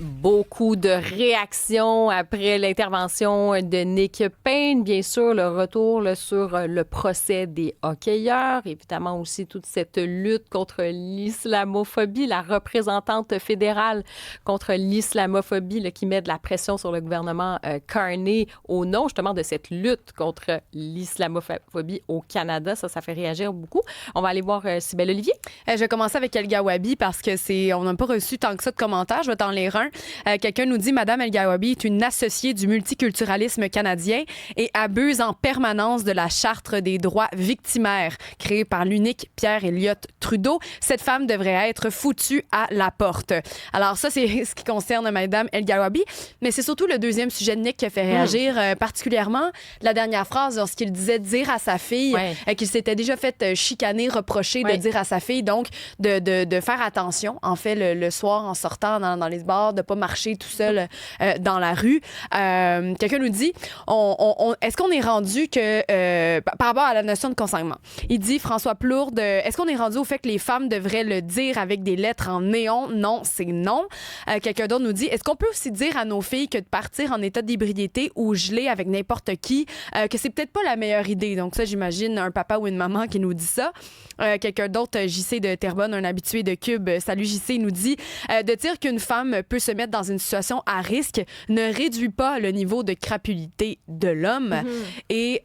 Beaucoup de réactions après l'intervention de Nick Payne. Bien sûr, le retour là, sur le procès des hockeyeurs. Évidemment aussi toute cette lutte contre l'islamophobie. La représentante fédérale contre l'islamophobie là, qui met de la pression sur le gouvernement Carney au nom justement de cette lutte contre l'islamophobie au Canada. Ça fait réagir beaucoup. On va aller voir Cybèle Olivier. Je vais commencer avec El Gawabi parce que on n'a pas reçu tant que ça de commentaires. Je vais t'en lire un. Quelqu'un nous dit « Madame El Gawabi est une associée du multiculturalisme canadien et abuse en permanence de la Charte des droits victimaires créée par l'unique Pierre Elliott Trudeau. Cette femme devrait être foutue à la porte. » Alors ça, c'est ce qui concerne Madame El Gawabi. Mais c'est surtout le deuxième sujet de Nick qui a fait réagir, particulièrement la dernière phrase lorsqu'il disait dire à sa fille qu'il s'était déjà fait chicaner, reprocher de dire à sa fille, donc de faire attention, en fait, le soir en sortant dans les bars, de pas marcher tout seul dans la rue. Quelqu'un nous dit, est-ce qu'on est rendu que, par rapport à la notion de consentement, il dit, François Plourde, est-ce qu'on est rendu au fait que les femmes devraient le dire avec des lettres en néon? Non, c'est non. Quelqu'un d'autre nous dit, est-ce qu'on peut aussi dire à nos filles que de partir en état d'ébriété ou gelé avec n'importe qui, que c'est peut-être pas la meilleure idée? Donc ça, j'imagine un papa ou une maman qui nous dit ça. Quelqu'un d'autre, JC de Terrebonne, un habitué de Cube, salut JC, nous dit, de dire qu'une femme peut se mettre dans une situation à risque ne réduit pas le niveau de crapulité de l'homme. Et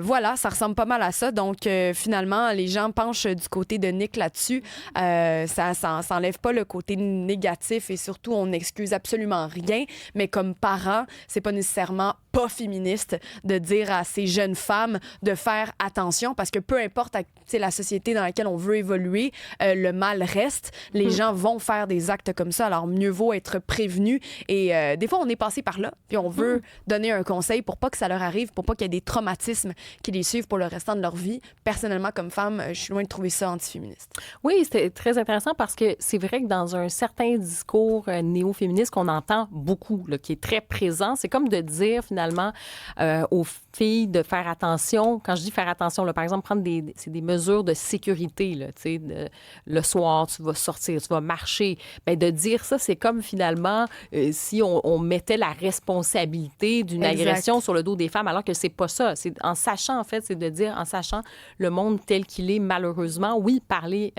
voilà, ça ressemble pas mal à ça. Donc, finalement, les gens penchent du côté de Nick là-dessus. Ça s'enlève pas le côté négatif et surtout, on n'excuse absolument rien. Mais comme parent, c'est pas nécessairement pas féministe de dire à ces jeunes femmes de faire attention parce que peu importe la société dans laquelle on veut évoluer, le mal reste. Les gens vont faire des actes comme ça. Alors, mieux vaut être prévenu. Et des fois, on est passé par là, puis on veut donner un conseil pour pas que ça leur arrive, pour pas qu'il y ait des traumatismes qui les suivent pour le restant de leur vie. Personnellement, comme femme, je suis loin de trouver ça antiféministe. Oui, c'était très intéressant parce que c'est vrai que dans un certain discours néo-féministe qu'on entend beaucoup, là, qui est très présent, c'est comme de dire finalement aux filles de faire attention. Quand je dis faire attention, là, par exemple, prendre c'est des mesures de sécurité. Là, le soir, tu vas sortir, tu vas marcher. Bien, de dire ça, c'est comme finalement si on mettait la responsabilité d'une agression sur le dos des femmes, alors que c'est pas ça. C'est en sachant, en fait, c'est de dire, en sachant le monde tel qu'il est, malheureusement, oui, parler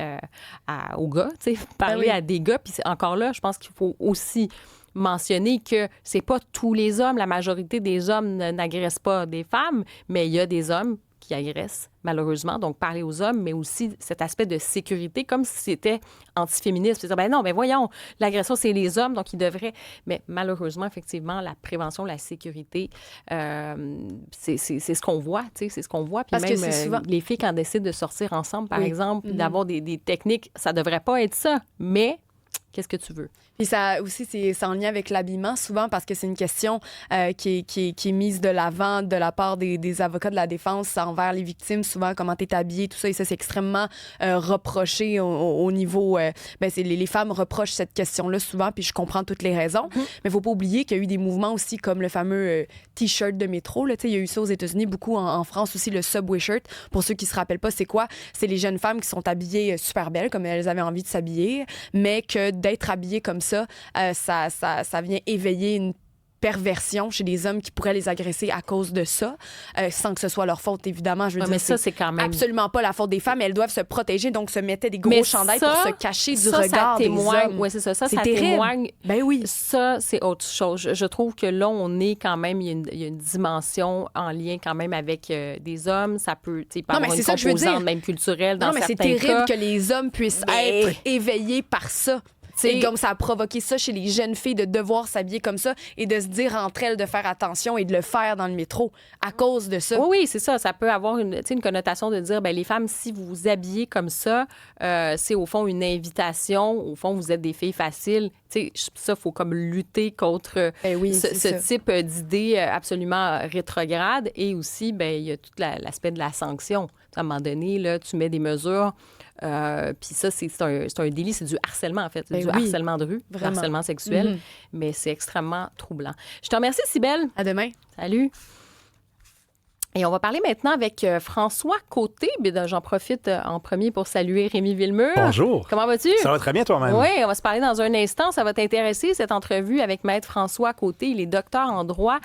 aux gars, parler à des gars. Puis encore là, je pense qu'il faut aussi mentionner que c'est pas tous les hommes, la majorité des hommes n'agressent pas des femmes, mais il y a des hommes qui agressent, malheureusement. Donc, parler aux hommes, mais aussi cet aspect de sécurité, comme si c'était antiféministe. C'est-à-dire, ben non, mais voyons, l'agression, c'est les hommes, donc ils devraient... Mais malheureusement, effectivement, la prévention, la sécurité, c'est ce qu'on voit, tu sais, c'est ce qu'on voit. Puis parce même que souvent... les filles, quand elles décident de sortir ensemble, par exemple, d'avoir des techniques, ça devrait pas être ça, mais... Qu'est-ce que tu veux? Puis ça aussi, c'est en lien avec l'habillement, souvent, parce que c'est une question qui est mise de l'avant de la part des avocats de la défense envers les victimes, souvent, comment t'es habillé, tout ça. Et ça, c'est extrêmement reproché au niveau... les femmes reprochent cette question-là souvent, puis je comprends toutes les raisons. Mais il faut pas oublier qu'il y a eu des mouvements aussi comme le fameux T-shirt de métro. Là, il y a eu ça aux États-Unis, beaucoup en France aussi, le Subway shirt. Pour ceux qui se rappellent pas, c'est quoi? C'est les jeunes femmes qui sont habillées super belles, comme elles avaient envie de s'habiller, mais que d'être habillées comme ça vient éveiller une perversion chez des hommes qui pourraient les agresser à cause de ça, sans que ce soit leur faute, évidemment. Je veux dire, mais ça, c'est quand même... absolument pas la faute des femmes. Elles doivent se protéger, donc se mettaient des gros chandails pour se cacher du regard des hommes. Oui, c'est ça. Ça terrible. Témoigne. Ben oui. Ça, c'est autre chose. Je trouve que là, on est quand même... Il y a une dimension en lien quand même avec des hommes. Ça peut, tu sais, pas avoir une composante même culturelle dans certains cas. Non, mais c'est terrible que les hommes puissent être éveillés par ça. Et comme ça a provoqué ça chez les jeunes filles de devoir s'habiller comme ça et de se dire entre elles de faire attention et de le faire dans le métro à cause de ça. Oui, c'est ça. Ça peut avoir une connotation de dire, bien, les femmes, si vous vous habillez comme ça, c'est au fond une invitation. Au fond, vous êtes des filles faciles. Tu sais, ça, il faut comme lutter contre ce type d'idées absolument rétrogrades. Et aussi, bien, il y a tout l'aspect de la sanction. À un moment donné, là, tu mets des mesures... puis ça, c'est un délit, c'est du harcèlement, en fait. C'est du harcèlement de rue, du harcèlement sexuel, mais c'est extrêmement troublant. Je te remercie, Cybèle. À demain. Salut. Et on va parler maintenant avec François Côté. J'en profite en premier pour saluer Rémi Villemur. Bonjour. Comment vas-tu? Ça va très bien toi-même. Oui, on va se parler dans un instant. Ça va t'intéresser, cette entrevue avec Maître François Côté. Il est docteur en droit,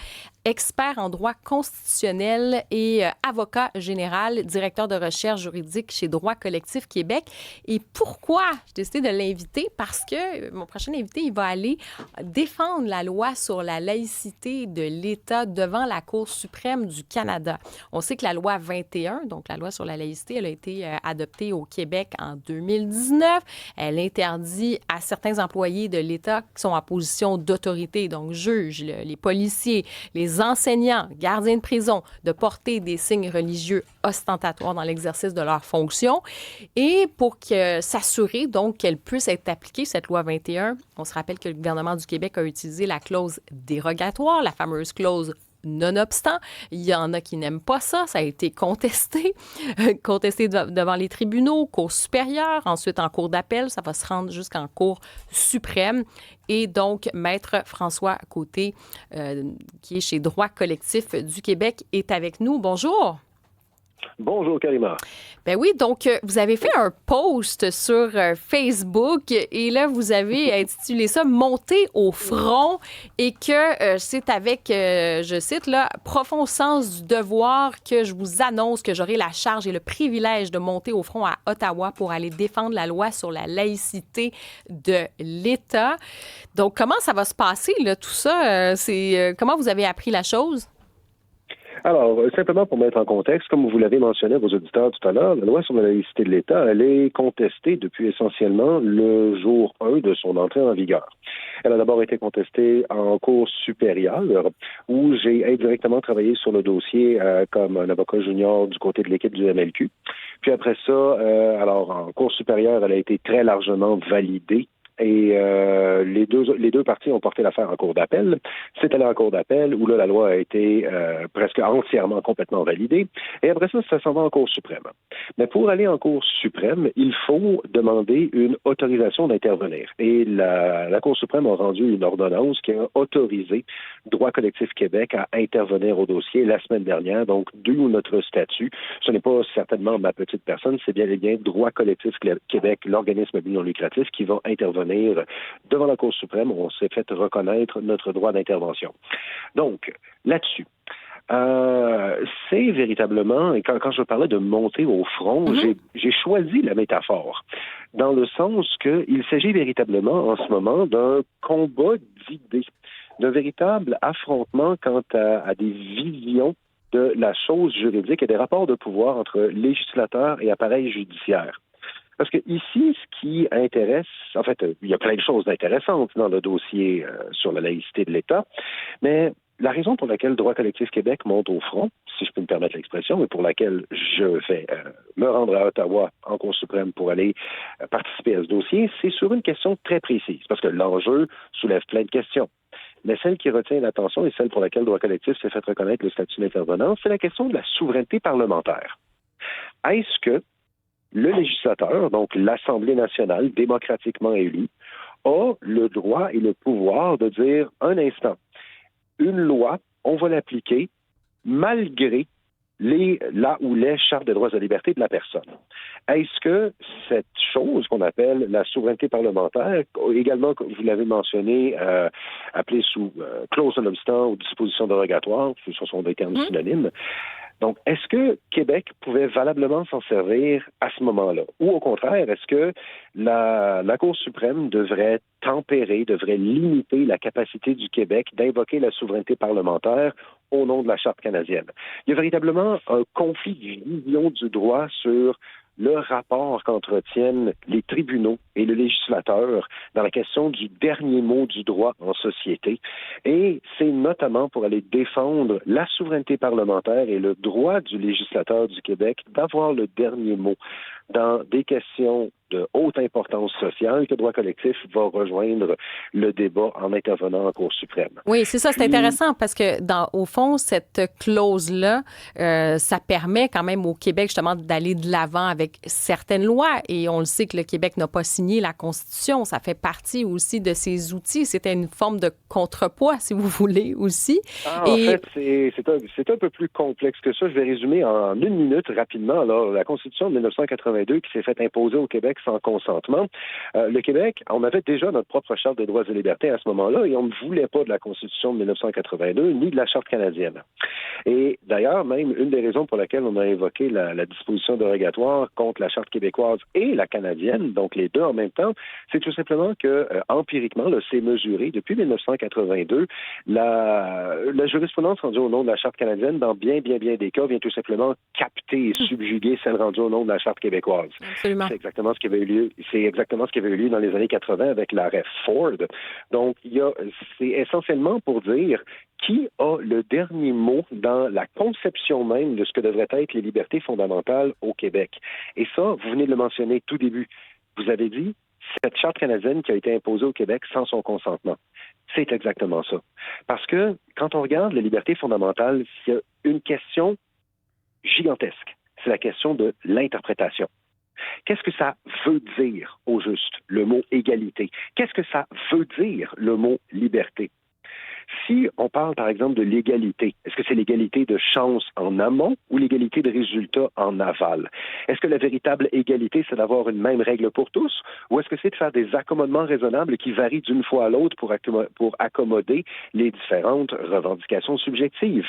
expert en droit constitutionnel et avocat général, directeur de recherche juridique chez Droit Collectif Québec. Et pourquoi j'ai décidé de l'inviter? Parce que mon prochain invité, il va aller défendre la loi sur la laïcité de l'État devant la Cour suprême du Canada. On sait que la loi 21, donc la loi sur la laïcité, elle a été adoptée au Québec en 2019. Elle interdit à certains employés de l'État qui sont en position d'autorité, donc juges, les policiers, les enseignants, gardiens de prison, de porter des signes religieux ostentatoires dans l'exercice de leurs fonctions. Et pour s'assurer donc qu'elle puisse être appliquée, cette loi 21, on se rappelle que le gouvernement du Québec a utilisé la clause dérogatoire, la fameuse clause nonobstant. Il y en a qui n'aiment pas ça. Ça a été contesté devant les tribunaux, Cour supérieure, ensuite en Cour d'appel. Ça va se rendre jusqu'en Cour suprême. Et donc, Maître François Côté, qui est chez Droit Collectif du Québec, est avec nous. Bonjour. Bonjour, Karima. Ben oui, donc vous avez fait un post sur Facebook et là, vous avez intitulé ça « Monter au front » et que c'est avec, je cite, là, « profond sens du devoir que je vous annonce que j'aurai la charge et le privilège de monter au front à Ottawa pour aller défendre la loi sur la laïcité de l'État ». Donc, comment ça va se passer, là, tout ça? Comment vous avez appris la chose? Alors, simplement pour mettre en contexte, comme vous l'avez mentionné à vos auditeurs tout à l'heure, la loi sur la laïcité de l'État, elle est contestée depuis essentiellement le jour 1 de son entrée en vigueur. Elle a d'abord été contestée en Cour supérieure, où j'ai indirectement travaillé sur le dossier comme un avocat junior du côté de l'équipe du MLQ. Puis après ça, alors en Cour supérieure, elle a été très largement validée. Et les deux parties ont porté l'affaire en cour d'appel. C'est allé en cour d'appel où là, la loi a été presque entièrement, complètement validée. Et après ça, ça s'en va en Cour suprême. Mais pour aller en Cour suprême, il faut demander une autorisation d'intervenir. Et la Cour suprême a rendu une ordonnance qui a autorisé Droit Collectif Québec à intervenir au dossier la semaine dernière. Donc, d'où notre statut. Ce n'est pas certainement ma petite personne, c'est bien et bien Droit Collectif Québec, l'organisme non lucratif, qui va intervenir devant la Cour suprême où on s'est fait reconnaître notre droit d'intervention. Donc, là-dessus, c'est véritablement, et quand je parlais de monter au front, j'ai choisi la métaphore, dans le sens qu'il s'agit véritablement en ce moment d'un combat d'idées, d'un véritable affrontement quant à des visions de la chose juridique et des rapports de pouvoir entre législateurs et appareil judiciaire. Parce que ici, ce qui intéresse, en fait, il y a plein de choses intéressantes dans le dossier sur la laïcité de l'État, mais la raison pour laquelle Droit Collectif Québec monte au front, si je peux me permettre l'expression, et pour laquelle je vais me rendre à Ottawa en Cour suprême pour aller participer à ce dossier, c'est sur une question très précise, parce que l'enjeu soulève plein de questions. Mais celle qui retient l'attention et celle pour laquelle Droit Collectif s'est fait reconnaître le statut d'intervenant, c'est la question de la souveraineté parlementaire. Est-ce que le législateur, donc l'Assemblée nationale démocratiquement élue, a le droit et le pouvoir de dire un instant, une loi, on va l'appliquer malgré la ou les chartes de droits et libertés de la personne. Est-ce que cette chose qu'on appelle la souveraineté parlementaire, également, comme vous l'avez mentionné, appelée sous clause non-obstant ou disposition dérogatoire, ce sont des termes synonymes, donc, est-ce que Québec pouvait valablement s'en servir à ce moment-là? Ou au contraire, est-ce que la Cour suprême devrait tempérer, devrait limiter la capacité du Québec d'invoquer la souveraineté parlementaire au nom de la Charte canadienne? Il y a véritablement un conflit de vision du droit sur le rapport qu'entretiennent les tribunaux et le législateur dans la question du dernier mot du droit en société. Et c'est notamment pour aller défendre la souveraineté parlementaire et le droit du législateur du Québec d'avoir le dernier mot dans des questions de haute importance sociale que Droit Collectif va rejoindre le débat en intervenant en Cour suprême. Oui, c'est ça, c'est intéressant parce que, au fond, cette clause-là, ça permet quand même au Québec, justement, d'aller de l'avant avec certaines lois. Et on le sait que le Québec n'a pas signé la Constitution. Ça fait partie aussi de ses outils. C'était une forme de contrepoids, si vous voulez, aussi. En fait, c'est un peu plus complexe que ça. Je vais résumer en 1 minute rapidement. Alors, la Constitution de 1982 qui s'est fait imposer au Québec sans consentement. Le Québec, on avait déjà notre propre Charte des droits et libertés à ce moment-là et on ne voulait pas de la Constitution de 1982 ni de la Charte canadienne. Et d'ailleurs, même une des raisons pour laquelle on a évoqué la disposition dérogatoire contre la Charte québécoise et la canadienne, donc les deux en même temps, c'est tout simplement que, empiriquement, là, c'est mesuré. Depuis 1982, la jurisprudence rendue au nom de la Charte canadienne, dans bien des cas, vient tout simplement capter et subjuguer celle rendue au nom de la Charte québécoise. Absolument. C'est exactement ce qui avait eu lieu dans les années 80 avec l'arrêt Ford. Donc, c'est essentiellement pour dire qui a le dernier mot dans la conception même de ce que devraient être les libertés fondamentales au Québec. Et ça, vous venez de le mentionner tout début. Vous avez dit, cette charte canadienne qui a été imposée au Québec sans son consentement. C'est exactement ça. Parce que quand on regarde les libertés fondamentales, il y a une question gigantesque. C'est la question de l'interprétation. Qu'est-ce que ça veut dire, au juste, le mot égalité? Qu'est-ce que ça veut dire, le mot liberté? Si on parle, par exemple, de l'égalité, est-ce que c'est l'égalité de chance en amont ou l'égalité de résultat en aval? Est-ce que la véritable égalité, c'est d'avoir une même règle pour tous? Ou est-ce que c'est de faire des accommodements raisonnables qui varient d'une fois à l'autre pour accommoder les différentes revendications subjectives?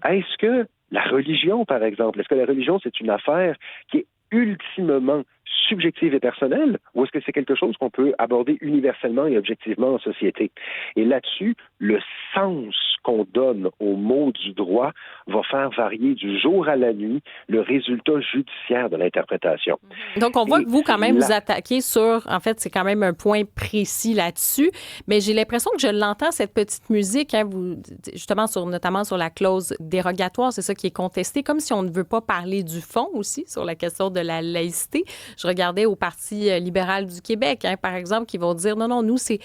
Est-ce que la religion, par exemple, est-ce que la religion, c'est une affaire qui est ultimement subjective et personnelle, ou est-ce que c'est quelque chose qu'on peut aborder universellement et objectivement en société? Et là-dessus, le sens qu'on donne au mot du droit va faire varier du jour à la nuit le résultat judiciaire de l'interprétation. Donc, on voit que vous, quand même, vous attaquez sur, en fait, c'est quand même un point précis là-dessus, mais j'ai l'impression que je l'entends, cette petite musique, hein, justement, notamment sur la clause dérogatoire, c'est ça qui est contesté, comme si on ne veut pas parler du fond aussi, sur la question de la laïcité. Je regardais au Parti libéral du Québec, hein, par exemple, qui vont dire non, nous, c'est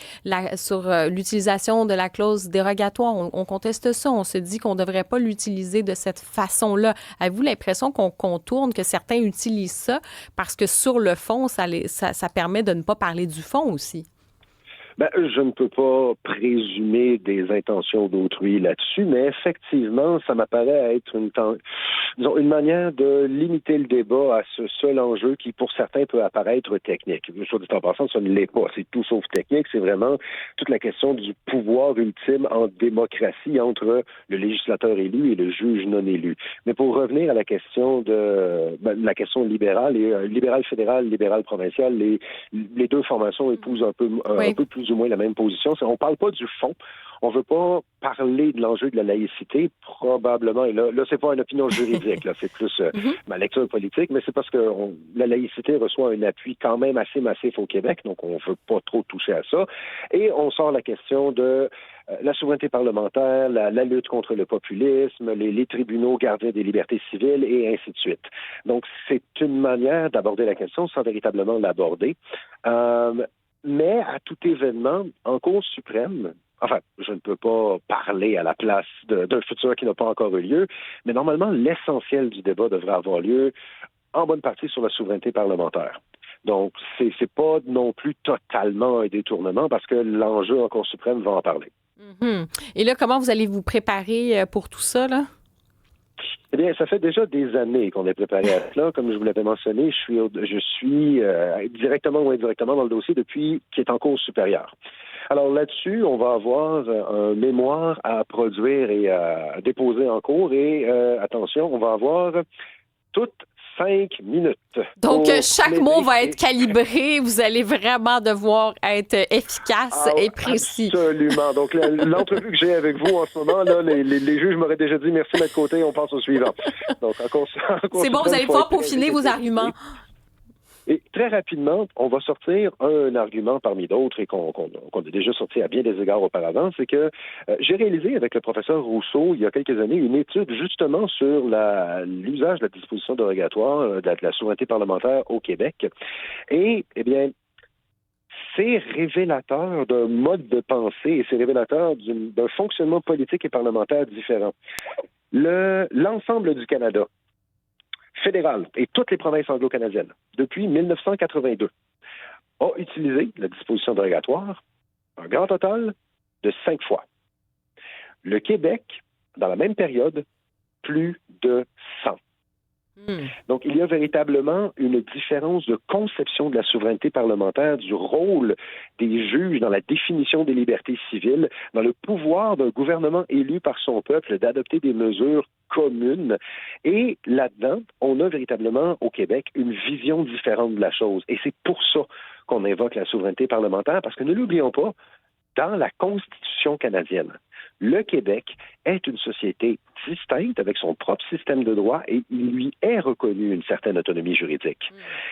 sur l'utilisation de la clause dérogatoire. On conteste ça. On se dit qu'on ne devrait pas l'utiliser de cette façon-là. Avez-vous l'impression qu'on contourne, que certains utilisent ça parce que sur le fond, ça permet de ne pas parler du fond aussi? Je ne peux pas présumer des intentions d'autrui là-dessus, mais effectivement, ça m'apparaît être une manière de limiter le débat à ce seul enjeu qui, pour certains, peut apparaître technique. Soit dit en passant, ça ne l'est pas. C'est tout sauf technique. C'est vraiment toute la question du pouvoir ultime en démocratie entre le législateur élu et le juge non élu. Mais pour revenir à la question la question libérale, et libéral fédéral, libéral provincial, les deux formations épousent un peu plus ou moins la même position. On ne parle pas du fond. On ne veut pas parler de l'enjeu de la laïcité, probablement. Et là c'est pas une opinion juridique, là, c'est plus ma lecture politique, mais c'est parce que la laïcité reçoit un appui quand même assez massif au Québec, donc on ne veut pas trop toucher à ça. Et on sort la question de la souveraineté parlementaire, la lutte contre le populisme, les tribunaux gardiens des libertés civiles et ainsi de suite. Donc, c'est une manière d'aborder la question sans véritablement l'aborder. Mais à tout événement, en Cour suprême, enfin, je ne peux pas parler à la place d'un futur qui n'a pas encore eu lieu, mais normalement, l'essentiel du débat devrait avoir lieu en bonne partie sur la souveraineté parlementaire. Donc, c'est pas non plus totalement un détournement parce que l'enjeu en Cour suprême va en parler. Mm-hmm. Et là, comment vous allez vous préparer pour tout ça, là? Eh bien, ça fait déjà des années qu'on est préparé à cela. Comme je vous l'avais mentionné, je suis directement ou indirectement dans le dossier depuis qu'il est en cours supérieure. Alors là-dessus, on va avoir un mémoire à produire et à déposer en cours et, attention, on va avoir toutes 5 minutes. Donc, chaque mot va être calibré. Vous allez vraiment devoir être efficace et précis. Absolument. Donc, l'entrevue que j'ai avec vous en ce moment, là, les juges m'auraient déjà dit merci, Maître Côté, on passe au suivant. Donc, c'est bon, vous allez pouvoir peaufiner vos arguments. Et très rapidement, on va sortir un argument parmi d'autres et qu'on a déjà sorti à bien des égards auparavant, c'est que j'ai réalisé avec le professeur Rousseau il y a quelques années une étude justement sur l'usage de la disposition dérogatoire de la souveraineté parlementaire au Québec. Et, eh bien, c'est révélateur d'un mode de pensée et c'est révélateur d'un fonctionnement politique et parlementaire différent. L'ensemble du Canada fédéral et toutes les provinces anglo-canadiennes, depuis 1982, a utilisé la disposition dérogatoire un grand total de 5 fois. Le Québec, dans la même période, plus de 100. Donc, il y a véritablement une différence de conception de la souveraineté parlementaire, du rôle des juges dans la définition des libertés civiles, dans le pouvoir d'un gouvernement élu par son peuple d'adopter des mesures communes. Et là-dedans, on a véritablement au Québec une vision différente de la chose. Et c'est pour ça qu'on invoque la souveraineté parlementaire, parce que ne l'oublions pas, dans la Constitution canadienne, le Québec est une société distincte avec son propre système de droit et il lui est reconnu une certaine autonomie juridique.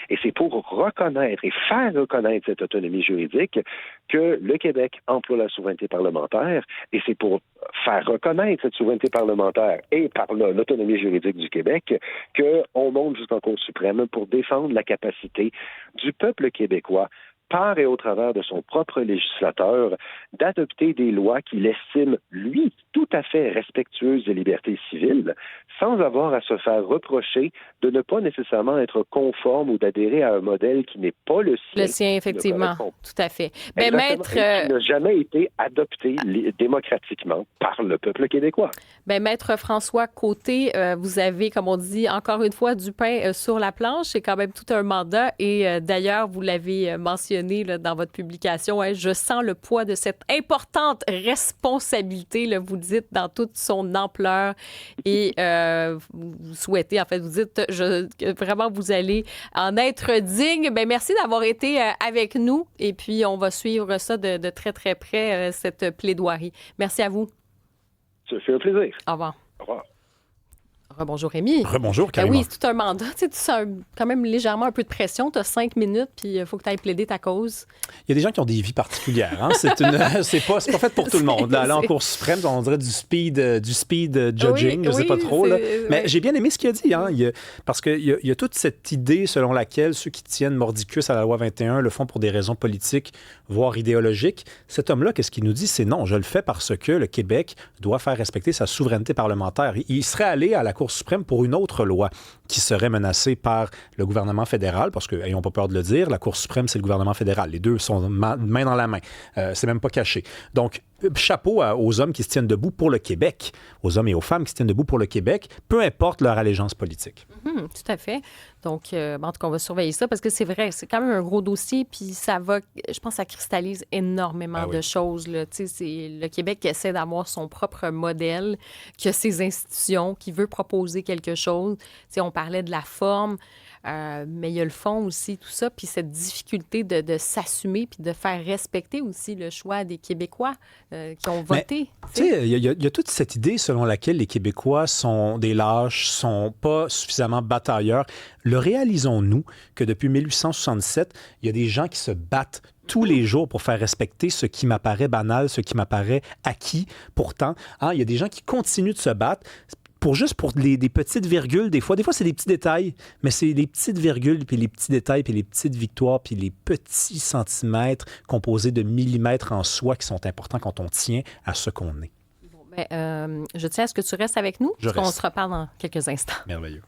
Et c'est pour reconnaître et faire reconnaître cette autonomie juridique que le Québec emploie la souveraineté parlementaire et c'est pour faire reconnaître cette souveraineté parlementaire et par l'autonomie juridique du Québec qu'on monte jusqu'en Cour suprême pour défendre la capacité du peuple québécois par et au travers de son propre législateur, d'adopter des lois qu'il estime, lui, tout à fait respectueuses des libertés civiles, sans avoir à se faire reprocher de ne pas nécessairement être conforme ou d'adhérer à un modèle qui n'est pas le sien. Le sien, effectivement, tout à fait. Mais maître, qui n'a jamais été adopté démocratiquement par le peuple québécois. Bien, maître François Côté, vous avez, comme on dit, encore une fois, du pain sur la planche. C'est quand même tout un mandat et d'ailleurs, vous l'avez mentionné là, dans votre publication, hein, je sens le poids de cette importante responsabilité, là, vous dites, dans toute son ampleur et vous souhaitez, en fait, vous dites que vraiment vous allez en être digne. Bien, merci d'avoir été avec nous et puis on va suivre ça de très, très près, cette plaidoirie. Merci à vous. Ça fait un plaisir. Au revoir. Au revoir. Rebonjour Rémi. Rebonjour, Ben carrément. oui, c'est tout un mandat. Tu sens quand même légèrement un peu de pression. Tu as 5 minutes, puis il faut que tu ailles plaider ta cause. Il y a des gens qui ont des vies particulières. Hein? C'est pas fait pour tout le monde. Là, en Cour suprême, on dirait du speed judging, je sais pas trop. Là. Mais j'ai bien aimé ce qu'il a dit. Hein? Parce qu'il y a toute cette idée selon laquelle ceux qui tiennent mordicus à la loi 21 le font pour des raisons politiques, voire idéologiques. Cet homme-là, qu'est-ce qu'il nous dit? C'est non, je le fais parce que le Québec doit faire respecter sa souveraineté parlementaire. Il serait allé à la Cour suprême pour une autre loi qui serait menacée par le gouvernement fédéral, parce que, n'ayons pas peur de le dire, la Cour suprême, c'est le gouvernement fédéral. Les deux sont main dans la main. C'est même pas caché. Donc, chapeau aux hommes qui se tiennent debout pour le Québec, aux hommes et aux femmes qui se tiennent debout pour le Québec, peu importe leur allégeance politique. Tout à fait. Donc, en tout cas, on va surveiller ça parce que c'est vrai, c'est quand même un gros dossier, puis ça va, je pense que ça cristallise énormément de choses. Là. Tu sais, c'est le Québec qui essaie d'avoir son propre modèle, qui a ses institutions, qui veut proposer quelque chose. Tu sais, on parlait de la forme, mais il y a le fond aussi, tout ça, puis cette difficulté de s'assumer puis de faire respecter aussi le choix des Québécois qui ont voté. Tu sais, il y a toute cette idée selon laquelle les Québécois sont des lâches, sont pas suffisamment batailleurs. Le réalisons-nous que depuis 1867, il y a des gens qui se battent tous les jours pour faire respecter ce qui m'apparaît banal, ce qui m'apparaît acquis. Pourtant, il y a des gens qui continuent de se battre pour des petites virgules. Des fois c'est des petits détails, mais c'est les petites virgules, puis les petits détails, puis les petites victoires, puis les petits centimètres composés de millimètres en soi qui sont importants quand on tient à ce qu'on est. Bon, je tiens à ce que tu restes avec nous, parce qu'on se reparle dans quelques instants. Merveilleux.